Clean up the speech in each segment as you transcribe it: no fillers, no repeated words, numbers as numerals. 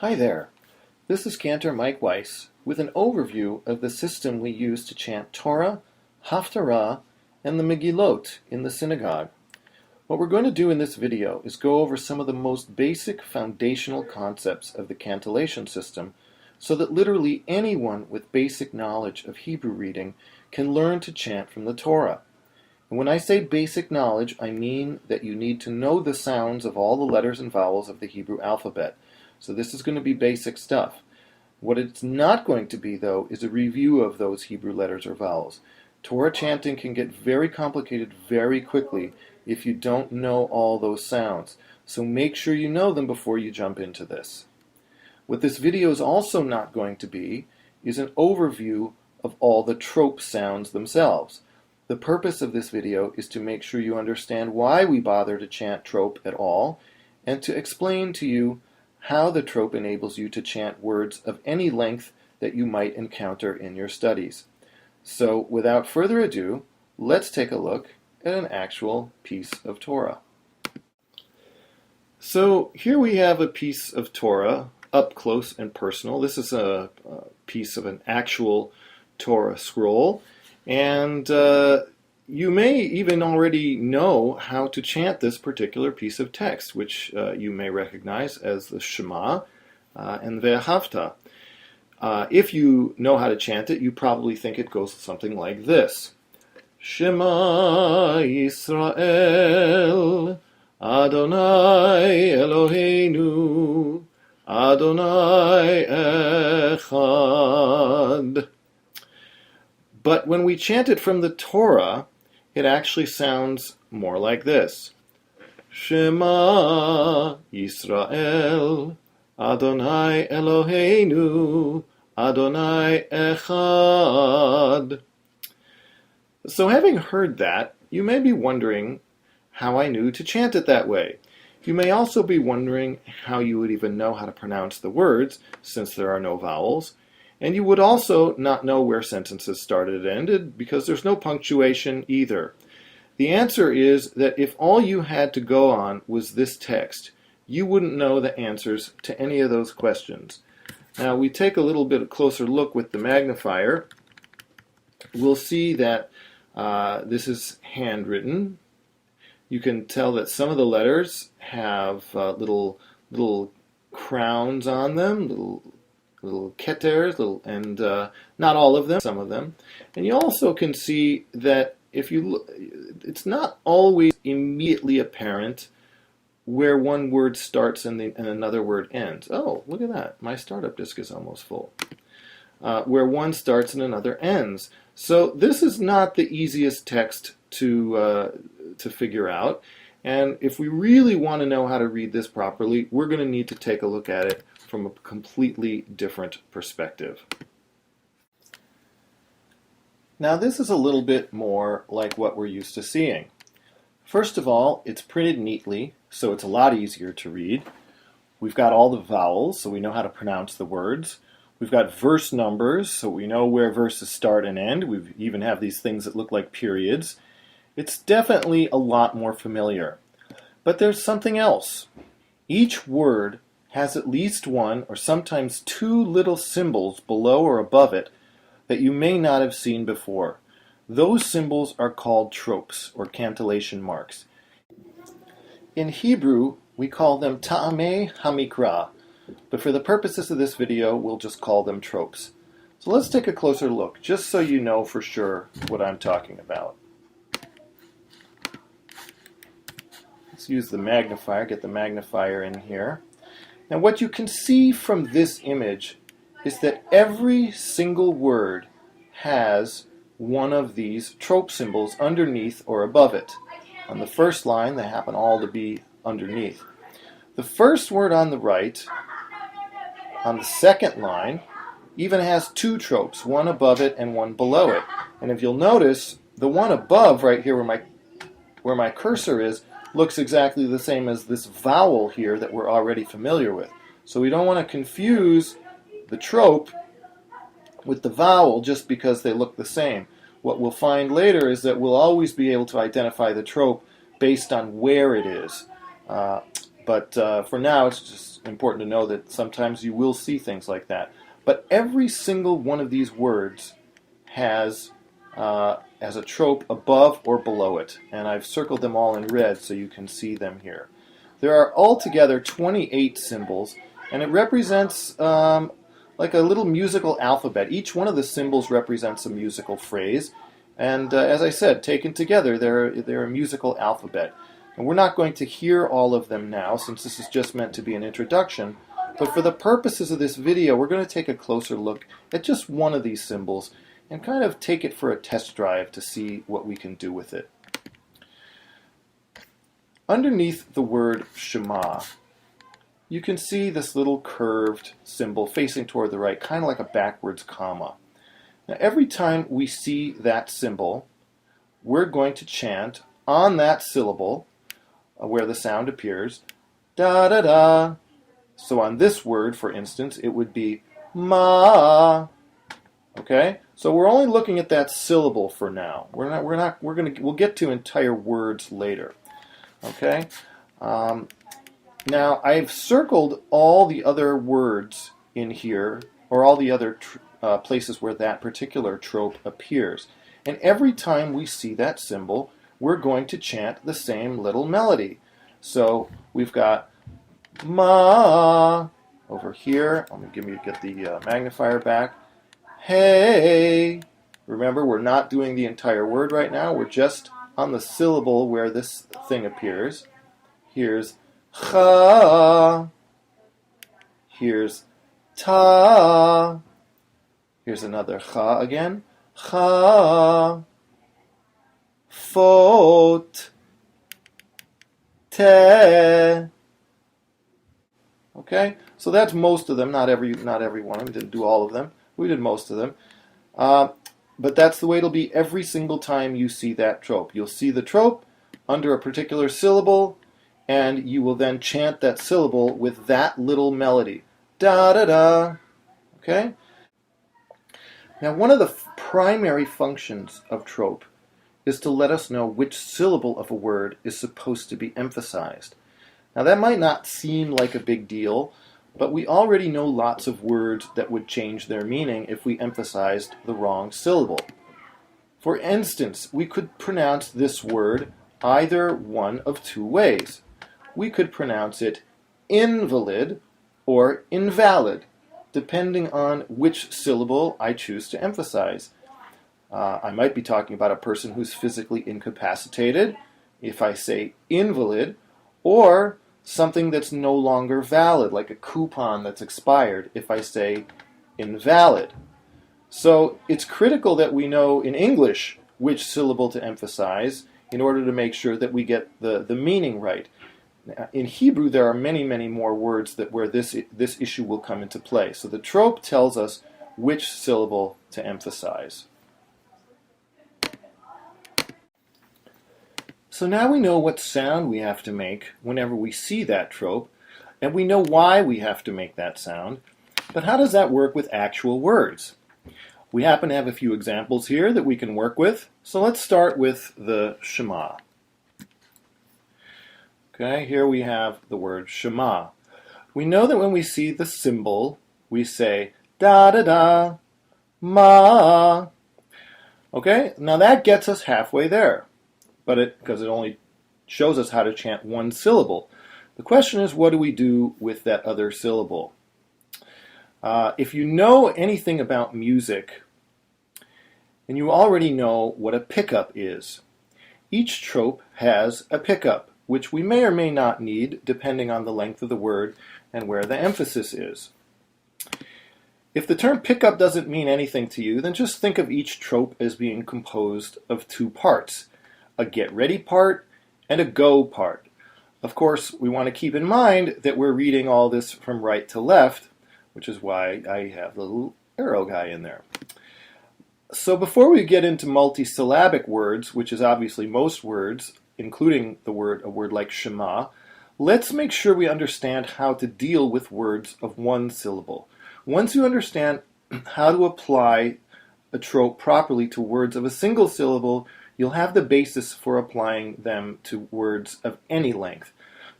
Hi there, this is Cantor Mike Weis with an overview of the system we use to chant Torah, Haftarah, and the Megillot in the synagogue. What we're going to do in this video is go over some of the most basic foundational concepts of the cantillation system so that literally anyone with basic knowledge of Hebrew reading can learn to chant from the Torah. And when I say basic knowledge, I mean that you need to know the sounds of all the letters and vowels of the Hebrew alphabet. So this is going to be basic stuff. What it's not going to be, though, is a review of those Hebrew letters or vowels. Torah chanting can get very complicated very quickly if you don't know all those sounds. So make sure you know them before you jump into this. What this video is also not going to be is an overview of all the trope sounds themselves. The purpose of this video is to make sure you understand why we bother to chant trope at all, and to explain to you how the trope enables you to chant words of any length that you might encounter in your studies. So, without further ado, let's take a look at an actual piece of Torah. So, here we have a piece of Torah, up close and personal. This is a piece of an actual Torah scroll, and you may even already know how to chant this particular piece of text, which you may recognize as the Shema and Ve'ahavta. If you know how to chant it, you probably think it goes something like this. Shema Yisrael, Adonai Eloheinu, Adonai Echad. But when we chant it from the Torah, it actually sounds more like this. Shema Yisrael, Adonai Eloheinu, Adonai Echad. So having heard that, you may be wondering how I knew to chant it that way. You may also be wondering how you would even know how to pronounce the words, since there are no vowels. And you would also not know where sentences started and ended because there's no punctuation either. The answer is that if all you had to go on was this text, you wouldn't know the answers to any of those questions. Now, we take a little bit closer look with the magnifier. We'll see that this is handwritten. You can tell that some of the letters have little crowns on them, little keters, and not all of them, some of them. And you also can see that if you look, it's not always immediately apparent where one word starts and another word ends. Oh, look at that. My startup disk is almost full. Where one starts and another ends. So this is not the easiest text to figure out. And if we really want to know how to read this properly, we're going to need to take a look at it from a completely different perspective. Now this is a little bit more like what we're used to seeing. First of all, it's printed neatly, so it's a lot easier to read. We've got all the vowels, so we know how to pronounce the words. We've got verse numbers, so we know where verses start and end. We even have these things that look like periods. It's definitely a lot more familiar. But there's something else. Each word has at least one or sometimes two little symbols below or above it that you may not have seen before. Those symbols are called tropes or cantillation marks. In Hebrew, we call them ta'amei hamikra, but for the purposes of this video, we'll just call them tropes. So let's take a closer look, just so you know for sure what I'm talking about. Let's use the magnifier, get the magnifier in here. Now what you can see from this image is that every single word has one of these trope symbols underneath or above it. On the first line, they happen all to be underneath. The first word on the right, on the second line, even has two tropes, one above it and one below it. And if you'll notice, the one above right here where my cursor is, looks exactly the same as this vowel here that we're already familiar with. So we don't want to confuse the trope with the vowel just because they look the same. What we'll find later is that we'll always be able to identify the trope based on where it is. But for now, it's just important to know that sometimes you will see things like that. But every single one of these words has a trope above or below it. And I've circled them all in red so you can see them here. There are altogether 28 symbols, and it represents like a little musical alphabet. Each one of the symbols represents a musical phrase. And as I said, taken together, they're a musical alphabet. And we're not going to hear all of them now, since this is just meant to be an introduction. But for the purposes of this video, we're going to take a closer look at just one of these symbols and kind of take it for a test drive to see what we can do with it. Underneath the word Shema, you can see this little curved symbol facing toward the right, kind of like a backwards comma. Now, every time we see that symbol, we're going to chant on that syllable where the sound appears, da-da-da. So on this word, for instance, it would be ma. Okay? So we're only looking at that syllable for now. We'll get to entire words later. Okay? Now, I've circled all the other words in here, or all the other places where that particular trope appears. And every time we see that symbol, we're going to chant the same little melody. So we've got ma over here. Let me get the magnifier back. Hey. Remember, we're not doing the entire word right now. We're just on the syllable where this thing appears. Here's cha. Here's ta. Here's another cha again. Cha. Fot. Te. Okay, so that's most of them. Not every one. We didn't do all of them. We did most of them. But that's the way it'll be every single time you see that trope. You'll see the trope under a particular syllable, and you will then chant that syllable with that little melody. Da-da-da. Okay? Now, one of the primary functions of trope is to let us know which syllable of a word is supposed to be emphasized. Now, that might not seem like a big deal, but we already know lots of words that would change their meaning if we emphasized the wrong syllable. For instance, we could pronounce this word either one of two ways. We could pronounce it invalid or invalid, depending on which syllable I choose to emphasize. I might be talking about a person who's physically incapacitated if I say invalid, or something that's no longer valid, like a coupon that's expired, if I say invalid. So it's critical that we know in English which syllable to emphasize in order to make sure that we get the meaning right. In Hebrew, there are many, many more words where this issue will come into play. So the trope tells us which syllable to emphasize. So now we know what sound we have to make whenever we see that trope, and we know why we have to make that sound. But how does that work with actual words? We happen to have a few examples here that we can work with. So let's start with the Shema. Okay, here we have the word Shema. We know that when we see the symbol, we say da-da-da, ma. Okay, now that gets us halfway there. Because it only shows us how to chant one syllable. The question is, what do we do with that other syllable? If you know anything about music, then you already know what a pickup is. Each trope has a pickup, which we may or may not need, depending on the length of the word and where the emphasis is. If the term pickup doesn't mean anything to you, then just think of each trope as being composed of two parts. A get ready part and a go part. Of course, we want to keep in mind that we're reading all this from right to left, which is why I have the little arrow guy in there. So before we get into multisyllabic words, which is obviously most words, including a word like Shema, let's make sure we understand how to deal with words of one syllable. Once you understand how to apply a trope properly to words of a single syllable, you'll have the basis for applying them to words of any length.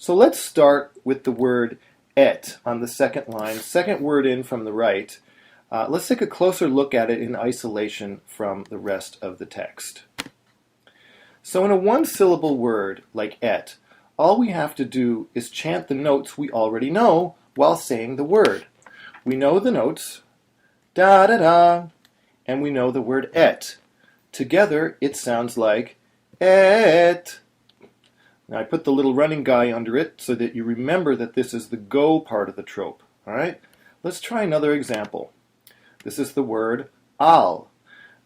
So let's start with the word et on the second line, second word in from the right. Let's take a closer look at it in isolation from the rest of the text. So in a one-syllable word like et, all we have to do is chant the notes we already know while saying the word. We know the notes, da-da-da, and we know the word et. Together, it sounds like et. Now I put the little running guy under it so that you remember that this is the go part of the trope. All right? Let's try another example. This is the word al.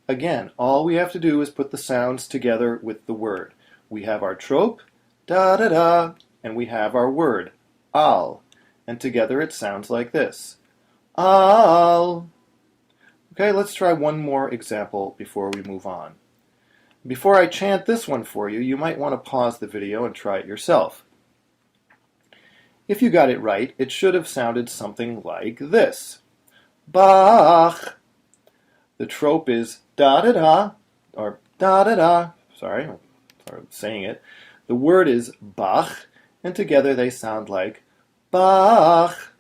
Again, all we have to do is put the sounds together with the word. We have our trope, da-da-da, and we have our word, al. And together it sounds like this. Al. Okay, let's try one more example before we move on. Before I chant this one for you, you might want to pause the video and try it yourself. If you got it right, it should have sounded something like this. Bach. The trope is da-da-da, or da-da-da. Sorry saying it. The word is Bach, and together they sound like Bach.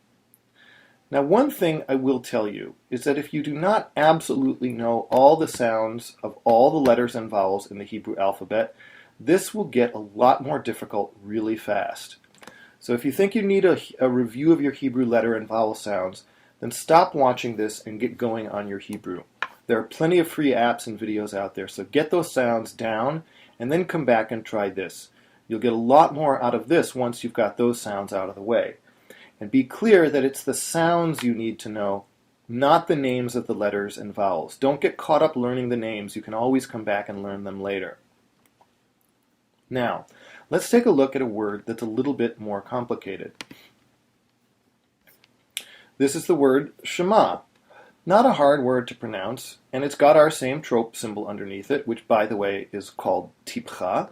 Now, one thing I will tell you is that if you do not absolutely know all the sounds of all the letters and vowels in the Hebrew alphabet, this will get a lot more difficult really fast. So if you think you need a review of your Hebrew letter and vowel sounds, then stop watching this and get going on your Hebrew. There are plenty of free apps and videos out there, so get those sounds down and then come back and try this. You'll get a lot more out of this once you've got those sounds out of the way. And be clear that it's the sounds you need to know, not the names of the letters and vowels. Don't get caught up learning the names. You can always come back and learn them later. Now, let's take a look at a word that's a little bit more complicated. This is the word Shema. Not a hard word to pronounce, and it's got our same trope symbol underneath it, which, by the way, is called tipcha.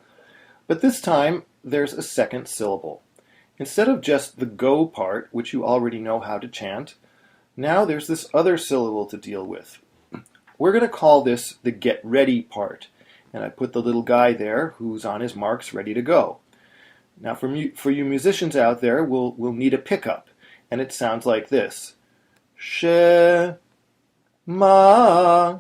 But this time, there's a second syllable. Instead of just the go part, which you already know how to chant, now there's this other syllable to deal with. We're going to call this the get ready part. And I put the little guy there who's on his marks ready to go. Now for you musicians out there, we'll need a pickup. And it sounds like this. Shema, Shema,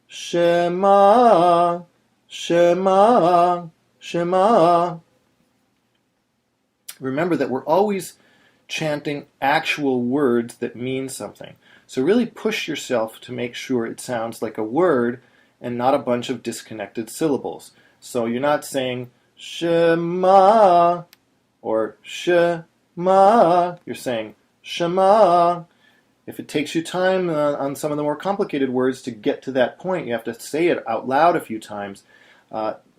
Shema, Shema, Shema. Remember that we're always chanting actual words that mean something. So really push yourself to make sure it sounds like a word and not a bunch of disconnected syllables. So you're not saying Shema or Shema. You're saying Shema. If it takes you time on some of the more complicated words to get to that point, you have to say it out loud a few times.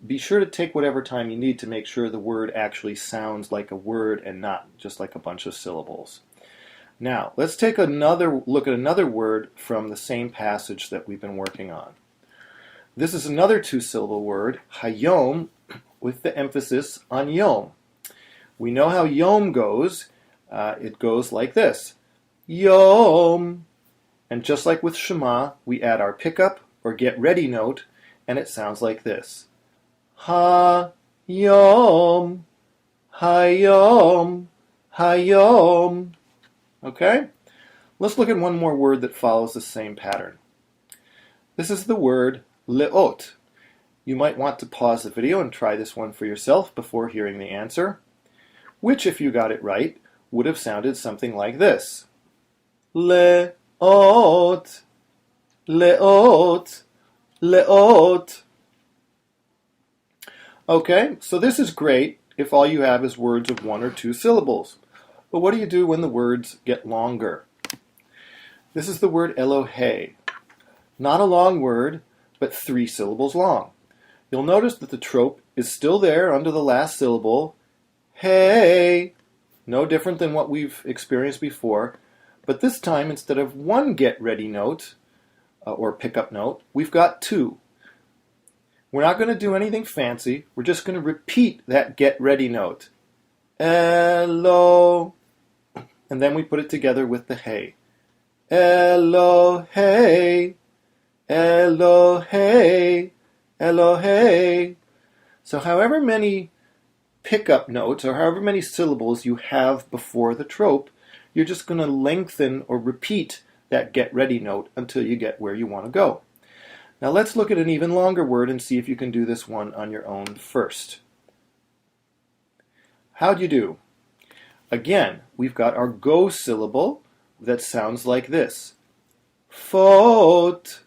Be sure to take whatever time you need to make sure the word actually sounds like a word and not just like a bunch of syllables. Now, let's take another look at another word from the same passage that we've been working on. This is another two-syllable word, hayom, with the emphasis on yom. We know how yom goes. It goes like this. Yom. And just like with Shema, we add our pickup or get ready note, and it sounds like this. Hayom, hayom, hayom. Okay? Let's look at one more word that follows the same pattern. This is the word leot. You might want to pause the video and try this one for yourself before hearing the answer, which, if you got it right, would have sounded something like this. Leot, leot, leot. Okay, so this is great if all you have is words of one or two syllables. But what do you do when the words get longer? This is the word Elohe. Not a long word, but 3 syllables long. You'll notice that the trope is still there under the last syllable. Hey! No different than what we've experienced before. But this time, instead of one get ready note, or pickup note, we've got 2. We're not going to do anything fancy. We're just going to repeat that get ready note. Elo. And then we put it together with the hey. Elohe, Elohe, Elohe. So however many pickup notes or however many syllables you have before the trope, you're just going to lengthen or repeat that get ready note until you get where you want to go. Now let's look at an even longer word and see if you can do this one on your own first. How'd you do? Again, we've got our go syllable that sounds like this. Fot.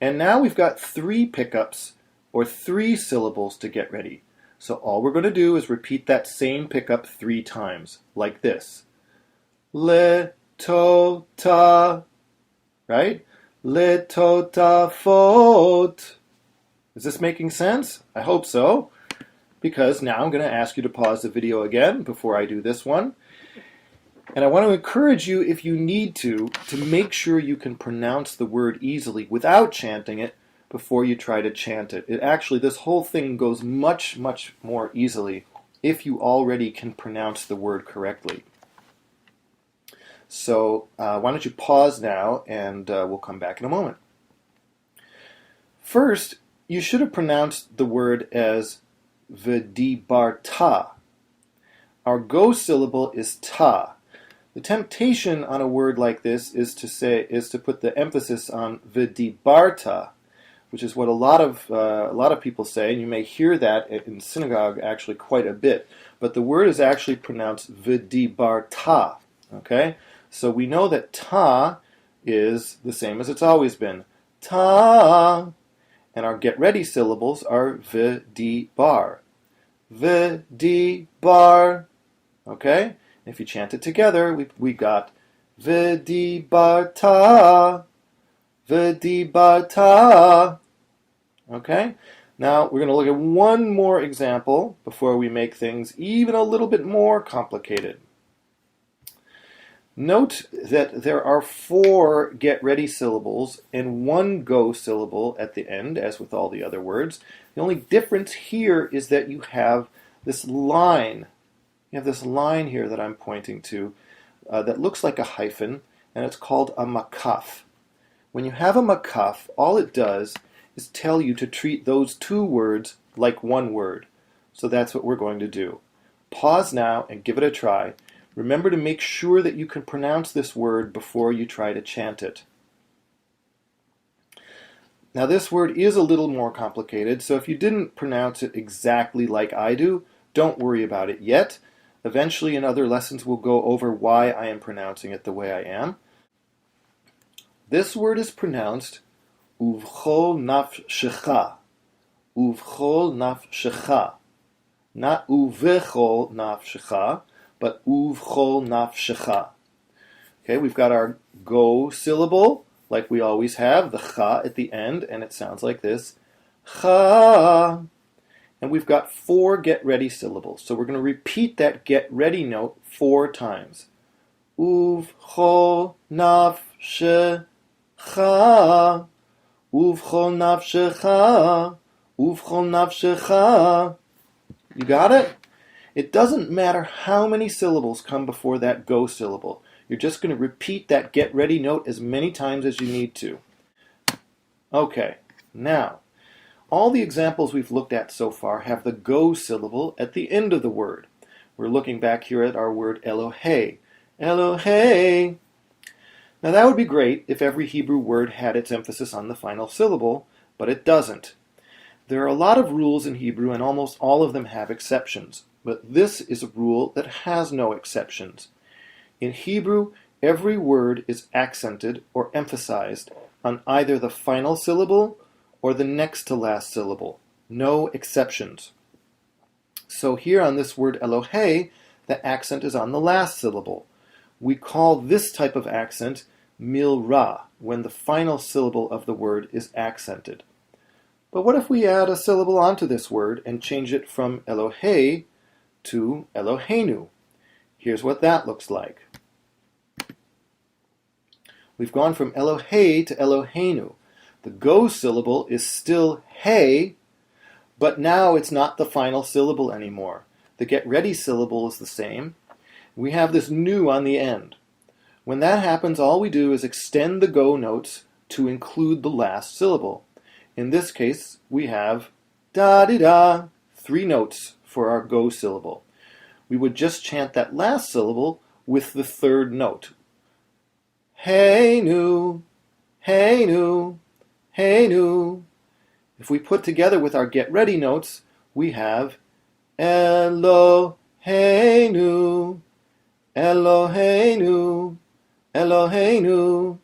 And now we've got 3 pickups or 3 syllables to get ready. So all we're going to do is repeat that same pickup 3 times, like this. Le, to, ta, right? Le, to, ta, fot. Is this making sense? I hope so, because now I'm going to ask you to pause the video again before I do this one. And I want to encourage you, if you need to make sure you can pronounce the word easily without chanting it before you try to chant it. Actually, this whole thing goes much, much more easily if you already can pronounce the word correctly. So why don't you pause now, and we'll come back in a moment. First, you should have pronounced the word as v'dibarta. Our go syllable is ta. The temptation on a word like this is to put the emphasis on v'dibarta, which is what a lot of people say, and you may hear that in synagogue actually quite a bit. But the word is actually pronounced v'dibarta. Okay, so we know that ta is the same as it's always been, ta, and our get ready syllables are v'dibar, v'dibar. Okay. If you chant it together, we got v'dibarta, v'dibarta. Okay? Now, we're going to look at one more example before we make things even a little bit more complicated. Note that there are 4 get-ready syllables and 1 go syllable at the end, as with all the other words. The only difference here is that you have this line. You have this line here that I'm pointing to that looks like a hyphen, and it's called a makaf. When you have a makaf, all it does is tell you to treat those 2 words like 1 word. So that's what we're going to do. Pause now and give it a try. Remember to make sure that you can pronounce this word before you try to chant it. Now this word is a little more complicated, so if you didn't pronounce it exactly like I do, don't worry about it yet. Eventually in other lessons we'll go over why I am pronouncing it the way I am. This word is pronounced uvchol nafshecha. Uvchol nafshecha. Not uvechol nafshecha, but uvchol nafshecha. Okay, we've got our go syllable, like we always have, the cha at the end, and it sounds like this. Cha. And we've got 4 get-ready syllables. So we're going to repeat that get-ready note 4 times. Uvchol nafshecha. Uvchol nafshecha. Uvchol nafshecha. You got it? It doesn't matter how many syllables come before that go syllable. You're just going to repeat that get-ready note as many times as you need to. Okay, now, all the examples we've looked at so far have the go syllable at the end of the word. We're looking back here at our word Elohei. Elohei. Now that would be great if every Hebrew word had its emphasis on the final syllable, but it doesn't. There are a lot of rules in Hebrew, and almost all of them have exceptions. But this is a rule that has no exceptions. In Hebrew, every word is accented or emphasized on either the final syllable or the next to last syllable. No exceptions. So here on this word Elohei, the accent is on the last syllable. We call this type of accent milra, when the final syllable of the word is accented. But what if we add a syllable onto this word and change it from Elohei to Eloheinu? Here's what that looks like. We've gone from Elohei to Eloheinu. The go syllable is still hey, but now it's not the final syllable anymore. The get ready syllable is the same. We have this nu on the end. When that happens, all we do is extend the go notes to include the last syllable. In this case, we have da-di-da, 3 notes for our go syllable. We would just chant that last syllable with the 3rd note. Heinu, Heinu, Heinu. If we put together with our get ready notes, we have Eloheinu, Eloheinu, Eloheinu,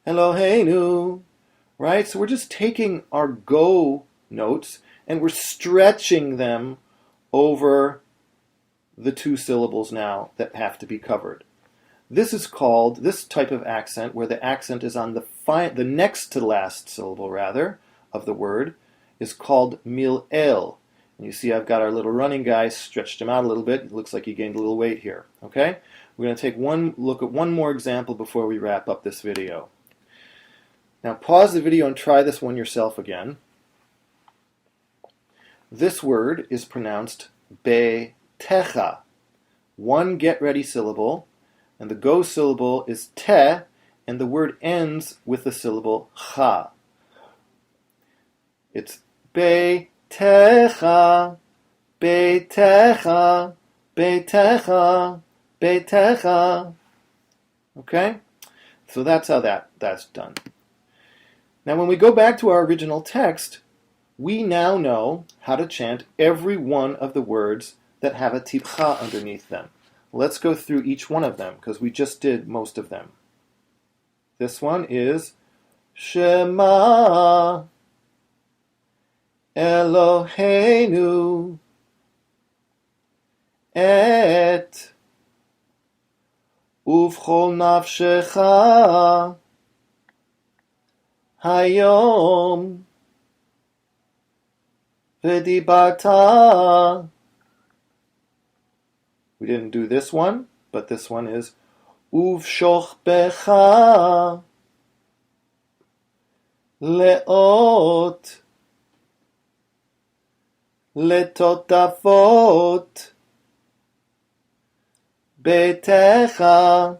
Eloheinu. Right? So we're just taking our go notes and we're stretching them over the 2 syllables now that have to be covered. This is called, this type of accent, where the accent is on the next to last syllable, rather, of the word, is called mil-el. And you see I've got our little running guy, stretched him out a little bit. It looks like he gained a little weight here. Okay? We're going to take one look at one more example before we wrap up this video. Now pause the video and try this one yourself again. This word is pronounced be-techa. 1 get-ready syllable, and the go syllable is te, and the word ends with the syllable cha. It's be-techa, be-techa, be-techa, be-techa. Okay? So that's how that's done. Now when we go back to our original text, we now know how to chant every one of the words that have a tipcha underneath them. Let's go through each one of them, because we just did most of them. This one is Shema Eloheinu et uvchol nafshecha hayom v'dibarta. We didn't do this one, but this one is uvshoch becha leot letotafot betecha.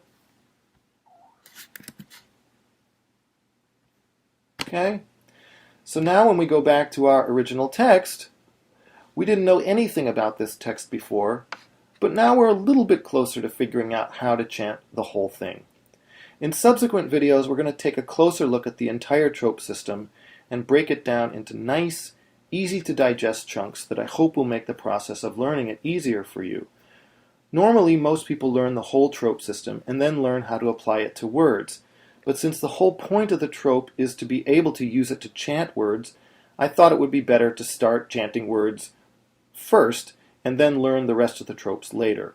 Okay? So now when we go back to our original text, we didn't know anything about this text before, but now we're a little bit closer to figuring out how to chant the whole thing. In subsequent videos, we're going to take a closer look at the entire trope system and break it down into nice, easy-to-digest chunks that I hope will make the process of learning it easier for you. Normally, most people learn the whole trope system and then learn how to apply it to words. But since the whole point of the trope is to be able to use it to chant words, I thought it would be better to start chanting words first and then learn the rest of the tropes later.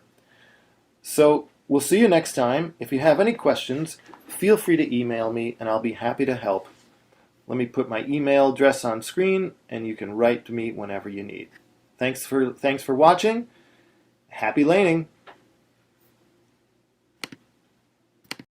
So, we'll see you next time. If you have any questions, feel free to email me and I'll be happy to help. Let me put my email address on screen and you can write to me whenever you need. Thanks for watching. Happy laning!